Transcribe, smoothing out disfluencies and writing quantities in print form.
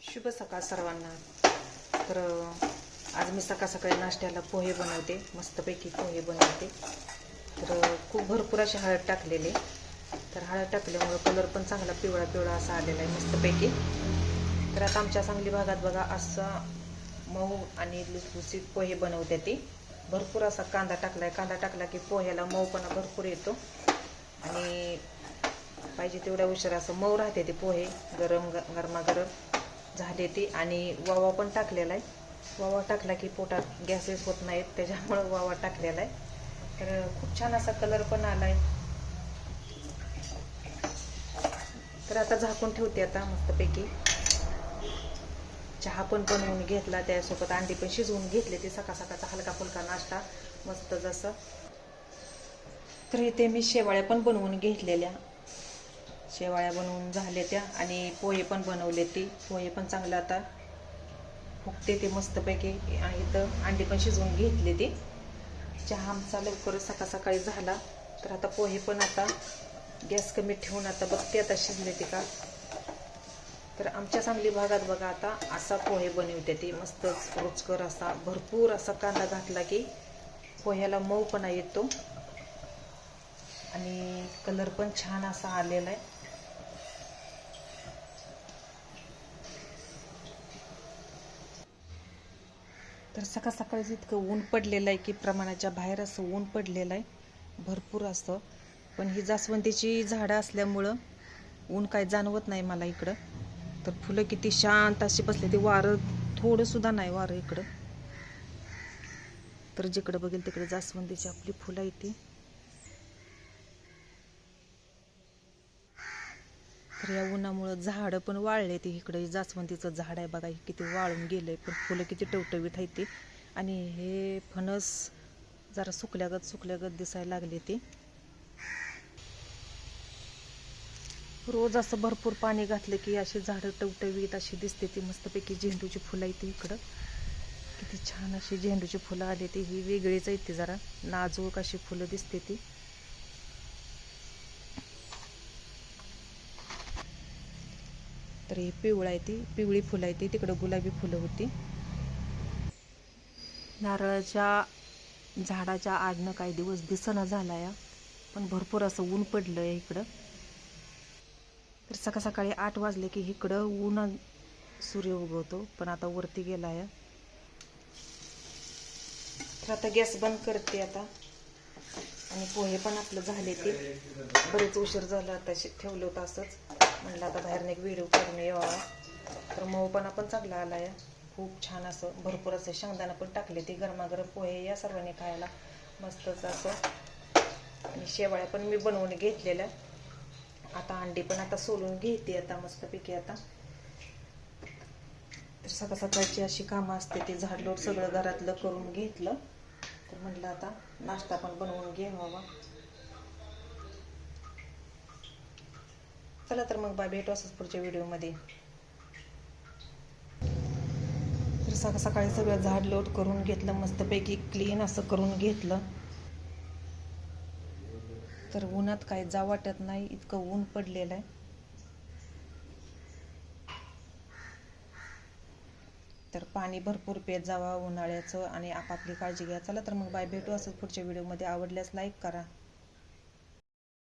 शुभ सकाळ सर्वांना। तर आज मी सकाळ सकाळी नाश्त्याला पोहे बनवते, मस्तपैकी पोहे बनवते। तर खूप भरपूर अशी हळद टाकलेली, तर हळद टाकल्यामुळे कलर पण चांगला पिवळा पिवळा असा आलेला आहे मस्तपैकी। तर आता आमच्या सांगली भागात बघा असा मऊ आणि लुसलुसीत पोहे बनवते ती। भरपूर असा कांदा टाकलाय, कांदा टाकला की पोह्याला मऊपणा भरपूर येतो आणि पाहिजे तेवढ्या उशीर असं मऊ राहते ते पोहे, गरमागरम झाले ते। आणि वावा पण टाकलेला आहे, वावा टाकला की पोटात गॅसेस होत नाहीत, त्याच्यामुळे वावा टाकलेला आहे। तर खूप छान असा कलर पण आलाय। तर आता झाकून ठेवते आता मस्तपैकी। चहा पण बनवून घेतला, त्यासोबत अंडी पण शिजवून घेतले, ते सकाळ सकाळचा हलका फुलका नाश्ता मस्त जसं। तर इथे मी शेवाळ्या पण बनवून घेतलेल्या, शेवाळ्या बनवून झाल्या त्या आणि पोहे पण बनवले, ती पोहे पण चांगलं आता फुगते ते मस्तपैकी। आणि इथं अंडी पण शिजवून घेतले ती। चहा आमचा लवकर सकाळ सकाळी झाला। तर आता पोहे पण आता गॅस कमी ठेवून आता बघते आता शिजले ते का। तर आमच्या सांगली भागात बघा आता असा पोहे बनवते ती, मस्तच रुचकर असा। भरपूर असा कांदा घातला की पोह्याला मऊपणा येतो आणि कलर पण छान असा आलेला आहे। तर सकाळ सकाळीच इतकं ऊन पडलेलं आहे की प्रमाणाच्या बाहेर असं ऊन पडलेलं आहे भरपूर असं। पण ही जास्वंदीची झाडं असल्यामुळं ऊन काय जाणवत नाही मला इकडं। तर फुलं किती शांत अशी बसले, ते वारं थोडं सुद्धा नाही वारं इकडं। तर जिकडं बघेल तिकडे जास्वंदीची आपली फुलं येते। तर या उन्हामुळं झाडं पण वाळले ती। इकडे जास्वंदीचं झाड आहे बघा, किती वाळून गेलंय, पण फुलं किती टवटवीत आहे ती। आणि हे फणस जरा सुकल्यागत दिसायला लागले ती। रोज असं भरपूर पाणी घातलं की अशी झाडं टवटवीत अशी दिसते ती मस्तपैकी। झेंडूची फुलं येते इकडं, किती छान अशी झेंडूची फुलं आली ती। ही वेगळीच आहे ती, जरा नाजूक अशी फुलं दिसते ती। तर ही पिवळा आहे ती, पिवळी फुलं आहे ती, तिकडं गुलाबी फुलं होती। नारळाच्या झाडाच्या आडनं काही दिवस दिसना झालाय, पण भरपूर असं ऊन पडलंय इकडं। तर सकाळ सकाळी 8 वाजले की इकडं ऊन सूर्य उगवतो, पण आता वरती गेला आहे। तर आता गॅस बंद करते आता। आणि पोहे पण आपलं झाले ते, बरेच उशीर झाला आता ठेवलं होतं असंच, म्हणलं आता बाहेरनं एक व्हिडिओ करून यावा। तर मऊपणा पण चांगला आला आहे, खूप छान असं। भरपूर असं शेंगदाणा पण टाकले ते, गरमागरम पोहे या सर्वांनी खायला मस्तच असं। आणि शेवाळ्या पण मी बनवून घेतलेल्या। आता अंडी पण आता सोलून घेते आता मस्तपैकी आता। तर सकाळ सकाळची अशी कामं असते, ते झाडलोट सगळं घरातलं करून घेतलं। तर म्हटलं आता नाश्ता पण बनवून घ्यावा। चला तर मग बाय, भेटू असंच पुढच्या व्हिडिओमध्ये। तर सकाळ सकाळी सगळं झाडलोट करून घेतलं, मस्तपैकी क्लीन असं करून घेतलं। तर उन्हात काय जावं वाटत नाही, इतकं ऊन पडलेलं आहे। तर पाणी भरपूर पेत जावा उन्हाळ्याचं आणि आपापली काळजी घ्या। चला तर मग बाय, भेटू असंच पुढच्या व्हिडिओमध्ये। आवडल्यास लाईक करा।